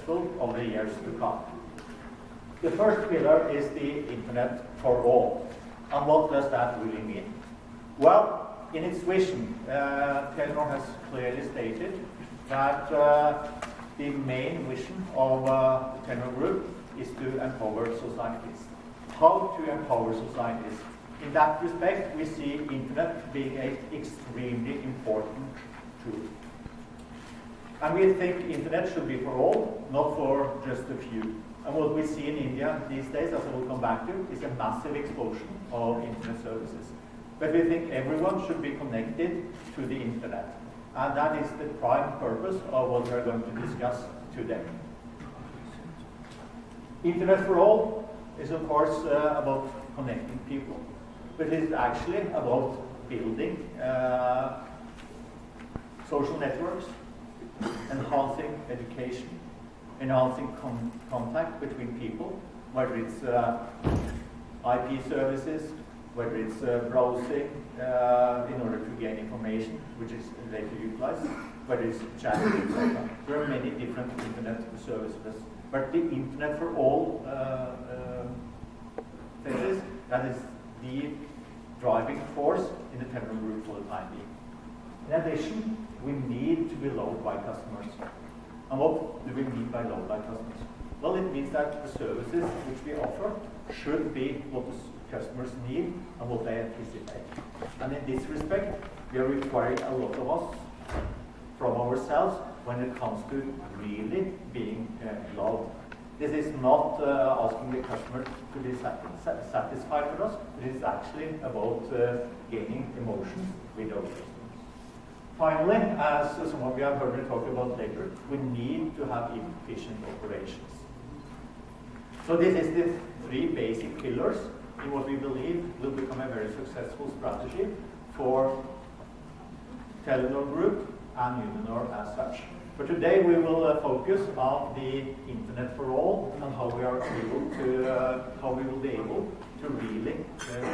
successful over the years to come. The first pillar is the Internet for all. And what does that really mean? Well, in its vision, Telenor has clearly stated that the main vision of the Telenor Group is to empower societies. How to empower societies? In that respect, we see Internet being an extremely important tool. And we think Internet should be for all, not for just a few. And what we see in India these days, as I will come back to, is a massive explosion of Internet services. But we think everyone should be connected to the Internet. And that is the prime purpose of what we are going to discuss today. Internet for all is, of course, about connecting people. But it is actually about building social networks, enhancing education, enhancing contact between people, whether it's IP services, whether it's browsing in order to gain information, which is later utilized, whether it's chatting, etc. There are many different Internet services. But the Internet for all thesis, that is the driving force in the Telenor Group for the time being. In addition, we need to be loved by customers. And what do we mean by loved by customers? Well, it means that the services which we offer should be what the customers need and what they anticipate. And in this respect, we are requiring a lot of us from ourselves when it comes to really being loved. This is not asking the customer to be satisfied with us. It is actually about gaining emotions with our customers. Finally, as some of you have heard me talk about later, we need to have efficient operations. So this is the three basic pillars in what we believe will become a very successful strategy for Telenor Group and Uninor as such. For today, we will focus on the Internet for all and how we are able to, how we will be able to really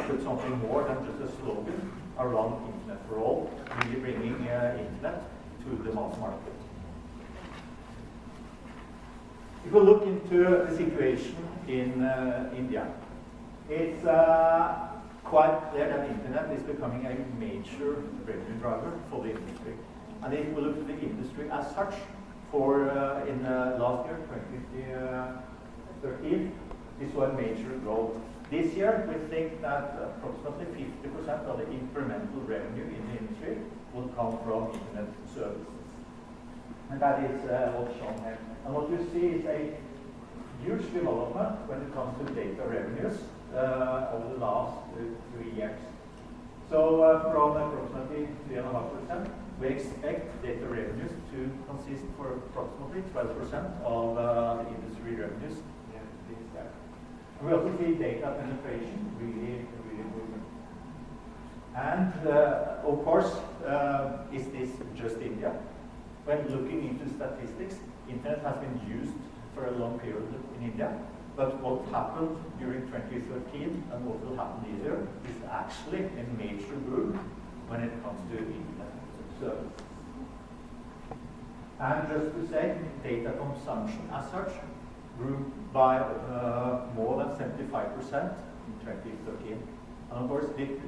put something more than just a slogan around Internet for all, really bringing Internet to the mass market. If we look into the situation in India, it's quite clear that Internet is becoming a major revenue driver for the industry. And if we look at the industry as such, for in last year, 2013, we saw a major growth. This year, we think that approximately 50% of the incremental revenue in the industry will come from Internet services. And that is what's shown here. And what you see is a huge development when it comes to data revenues over the last 3 years. So from approximately 3.5%, we expect data revenues to consist for approximately 12% of the industry revenues this year. We also see data penetration really moving. And of course, is this just India? When looking into statistics, Internet has been used for a long period in India. But what happened during 2013 and what will happen this year is actually a major boom when it comes to Internet services. And just to say, data consumption as such grew by more than 75% in 2013. And of course,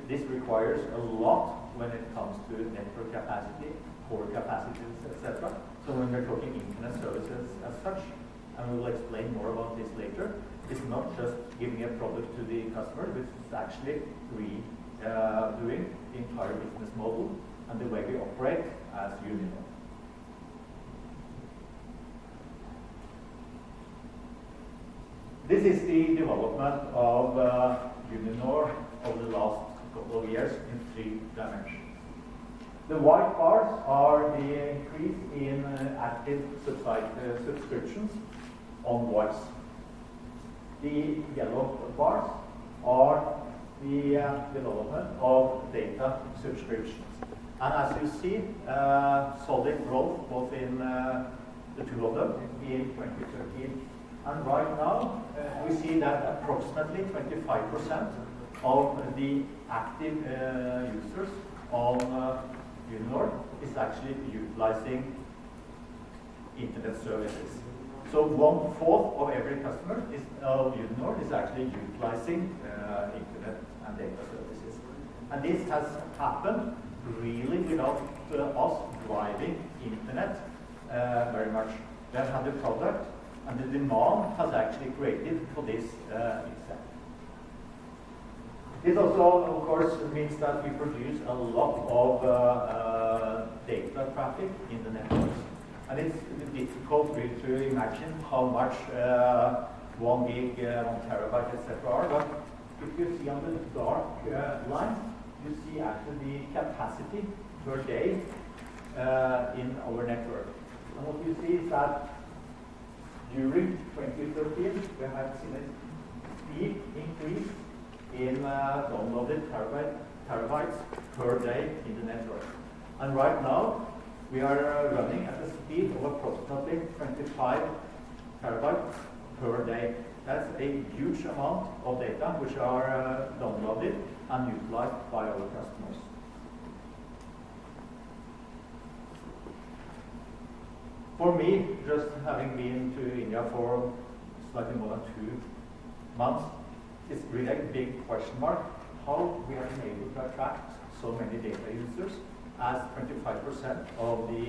this requires a lot when it comes to network capacity, core capacities, etc. So when we're talking Internet services as such, and we will explain more about this later, it's not just giving a product to the customer, but it's actually redoing the entire business model and the way we operate as Uninor. This is the development of Uninor over the last couple of years in 3 dimensions. The white bars are the increase in active subscriptions on voice. The yellow bars are the development of data subscriptions. And as you see, solid growth both in the two of them in 2013. And right now, we see that approximately 25% of the active users on Uninor is actually utilizing Internet services. So 1/4 of every customer of Uninor is actually utilizing internet and data services. And this has happened really without us driving internet very much. We have had the product, and the demand has actually created for this itself. This also, of course, means that we produce a lot of data traffic in the networks. And it's difficult really to imagine how much 1 gig, 1 terabyte, etc. are. But if you see on the dark line, you see actually the capacity per day in our network. And what you see is that during 2013, we have seen a steep increase in downloaded terabytes per day in the network. And right now, we are running at a speed of approximately 25 terabytes per day. That's a huge amount of data which are downloaded and utilized by our customers. For me, just having been to India for slightly more than 2 months, it's really a big question mark how we have been able to attract so many data users, as 25% of the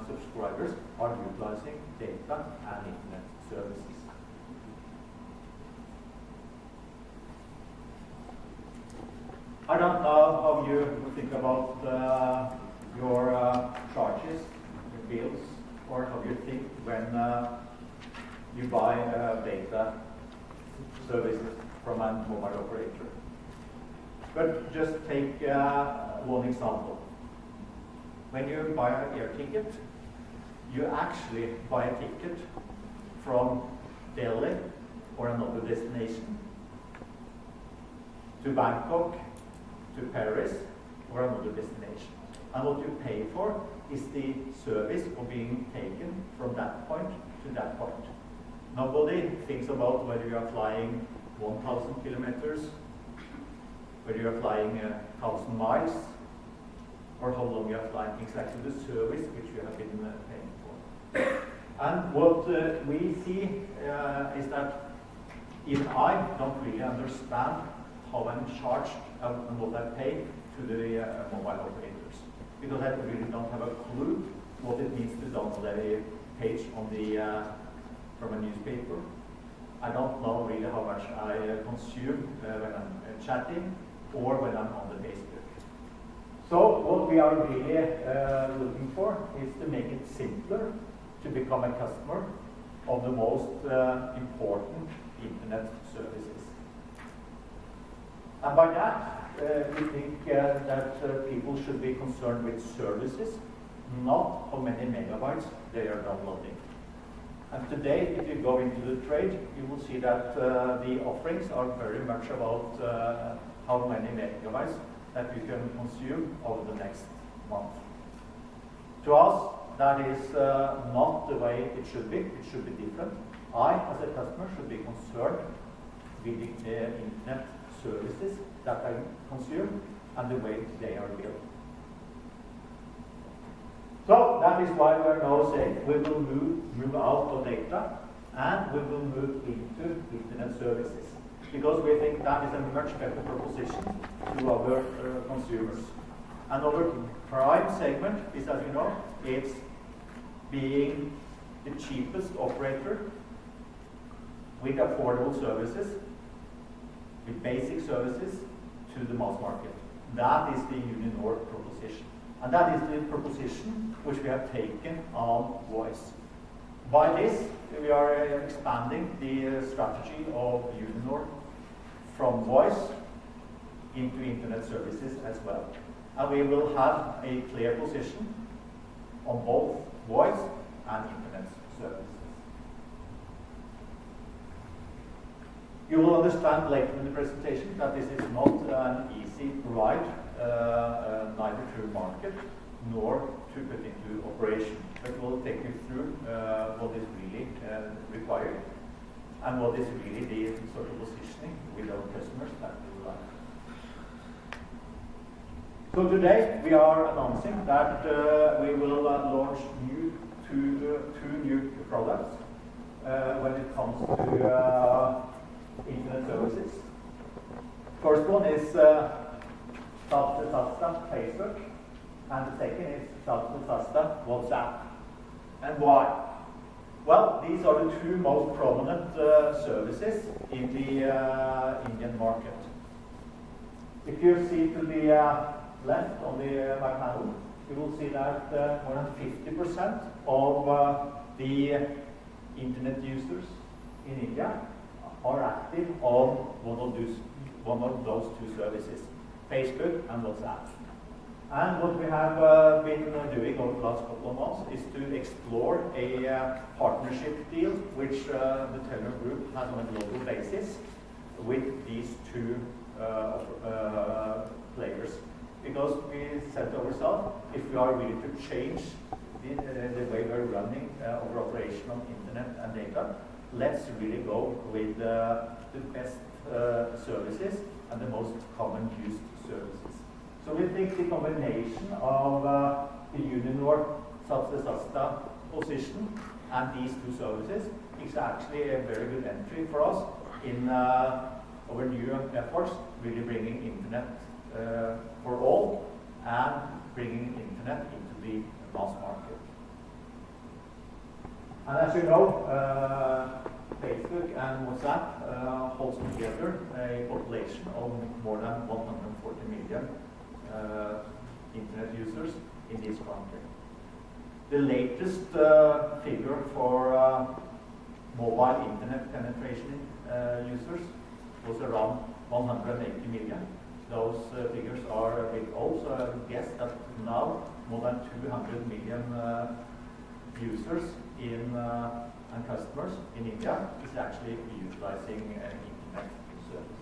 subscribers are utilizing data and internet services. I don't know how you think about your charges, your bills, or how you think when you buy data services from a mobile operator. But just take one example. When you buy an air ticket, you actually buy a ticket from Delhi or another destination to Bangkok, to Paris, or another destination. And what you pay for is the service of being taken from that point to that point. Nobody thinks about whether you are flying 1,000 kilometers, whether you are flying 1,000 miles, or how long you are flying, exactly the service which you have been paying for. And what we see is that even I don't really understand how I'm charged and what I pay to the mobile operators, because I really don't have a clue what it means to download a page on the from a newspaper. I don't know really how much I consume when I'm chatting or when I'm on the Facebook. So what we are really looking for is to make it simpler to become a customer of the most important internet services. And by that, we think that people should be concerned with services, not how many megabytes they are downloading. And today, if you go into the trade, you will see that the offerings are very much about how many megabytes that you can consume over the next month. To us, that is not the way it should be. It should be different. I, as a customer, should be concerned with the internet services that I consume and the way they are built. So that is why we are now saying we will move out of data and we will move into internet services, because we think that is a much better proposition to our consumers. And our prime segment is, as you know, it's being the cheapest operator with affordable services, with basic services to the mass market. That is the Uninor proposition. And that is the proposition which we have taken on voice. By this, we are expanding the strategy of Uninor from voice into internet services as well. And we will have a clear position on both voice and internet services. You will understand later in the presentation that this is not an easy ride, neither to market nor to put into operation. But we'll take you through what is really required and what is really the sort of positioning with our customers that we would like. So today we are announcing that we will launch two new products. when it comes to internet services. First one is Facebook, and the second is WhatsApp. And why? Well, these are the two most prominent services in the Indian market. If you see to the left on my panel, you will see that more than 50% of the internet users in India are active on one of those two services, Facebook and WhatsApp. And what we have been doing over the last couple of months is to explore a partnership deal which the Telenor Group has on a global basis with these two players. Because we said to ourselves, if we are willing to change the way we're running our operation on internet and data, let's really go with the best services and the most common used services. So we think the combination of the Uninor Sasta position and these two services is actually a very good entry for us in our new efforts, really bringing internet for all and bringing internet into the mass market. And as you know, Facebook and WhatsApp holds together a population of more than 140 million internet users in this country. The latest figure for mobile internet penetration users was around 180 million. Those figures are a bit old, so I guess that now more than 200 million users and customers in India is actually utilizing internet services.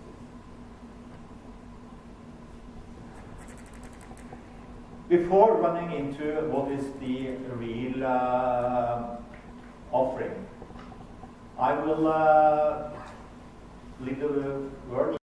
Before running into what is the real offering, I will leave the word